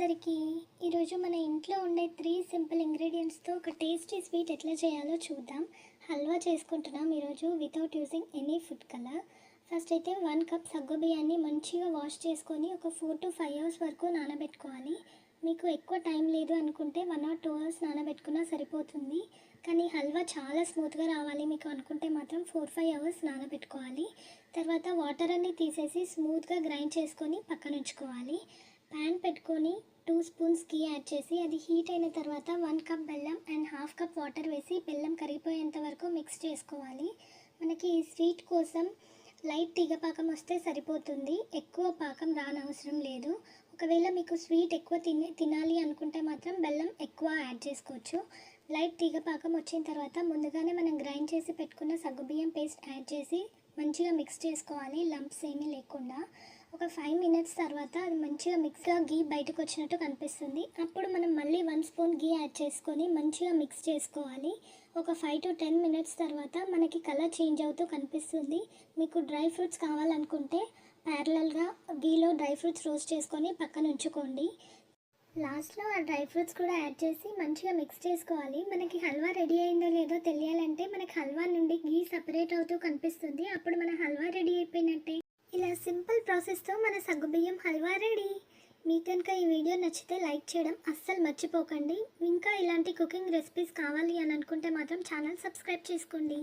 అందరికీ ఈరోజు మన ఇంట్లో ఉండే 3 సింపుల్ ఇంగ్రీడియంట్స్తో ఒక టేస్టీ స్వీట్ ఎట్లా చేయాలో చూద్దాం. హల్వా చేసుకుంటున్నాం ఈరోజు without using any food colour. First అయితే 1 కప్ సగ్గుబియ్యాన్ని మంచిగా వాష్ చేసుకొని ఒక 4 to 5 అవర్స్ వరకు నానబెట్టుకోవాలి. మీకు ఎక్కువ టైం లేదు అనుకుంటే 1 or 2 అవర్స్ నానబెట్టుకున్నా సరిపోతుంది. కానీ హల్వా చాలా స్మూత్గా రావాలి మీకు అనుకుంటే మాత్రం 4-5 అవర్స్ నానబెట్టుకోవాలి. తర్వాత వాటర్ అన్నీ తీసేసి స్మూత్గా గ్రైండ్ చేసుకొని పక్కన ఉంచుకోవాలి. ప్యాన్ పెట్టుకొని 2 స్పూన్స్ ఘీ యాడ్ చేసి అది హీట్ అయిన తర్వాత 1 కప్ బెల్లం అండ్ హాఫ్ కప్ వాటర్ వేసి బెల్లం కరిగిపోయేంత వరకు మిక్స్ చేసుకోవాలి. మనకి ఈ స్వీట్ కోసం లైట్ తీగ పాకం వస్తే సరిపోతుంది, ఎక్కువ పాకం రానవసరం లేదు. ఒకవేళ మీకు స్వీట్ ఎక్కువ తినాలి అనుకుంటే మాత్రం బెల్లం ఎక్కువ యాడ్ చేసుకోవచ్చు. లైట్ తీగ పాకం వచ్చిన తర్వాత ముందుగానే మనం గ్రైండ్ చేసి పెట్టుకున్న సగ్గుబియ్యం పేస్ట్ యాడ్ చేసి మంచిగా మిక్స్ చేసుకోవాలి, లంప్స్ ఏమీ లేకుండా. ఒక 5 మినిట్స్ తర్వాత అది మంచిగా మిక్స్గా ఘీ బయటకు వచ్చినట్టు కనిపిస్తుంది. అప్పుడు మనం మళ్ళీ 1 స్పూన్ ఘీ యాడ్ చేసుకొని మంచిగా మిక్స్ చేసుకోవాలి. ఒక 5 to 10 మినిట్స్ తర్వాత మనకి కలర్ చేంజ్ అవుతూ కనిపిస్తుంది. మీకు డ్రై ఫ్రూట్స్ కావాలనుకుంటే ప్యారలల్గా ఘీలో డ్రై ఫ్రూట్స్ రోస్ట్ చేసుకొని పక్కన ఉంచుకోండి. లాస్ట్లో ఆ డ్రై ఫ్రూట్స్ కూడా యాడ్ చేసి మంచిగా మిక్స్ చేసుకోవాలి. మనకి హల్వా రెడీ అయిందో లేదో తెలియాలంటే మనకి హల్వా నుండి ఘీ సపరేట్ అవుతూ కనిపిస్తుంది, అప్పుడు మన హల్వా రెడీ అయిపోయినట్టే. ఇలా సింపుల్ ప్రాసెస్తో మన సగ్గుబియ్యం హల్వా రెడీ. మీకు కనుక ఈ వీడియో నచ్చితే లైక్ చేయడం అస్సలు మర్చిపోకండి. ఇంకా ఇలాంటి కుకింగ్ రెసిపీస్ కావాలి అని అనుకుంటే మాత్రం ఛానల్ సబ్స్క్రైబ్ చేసుకోండి.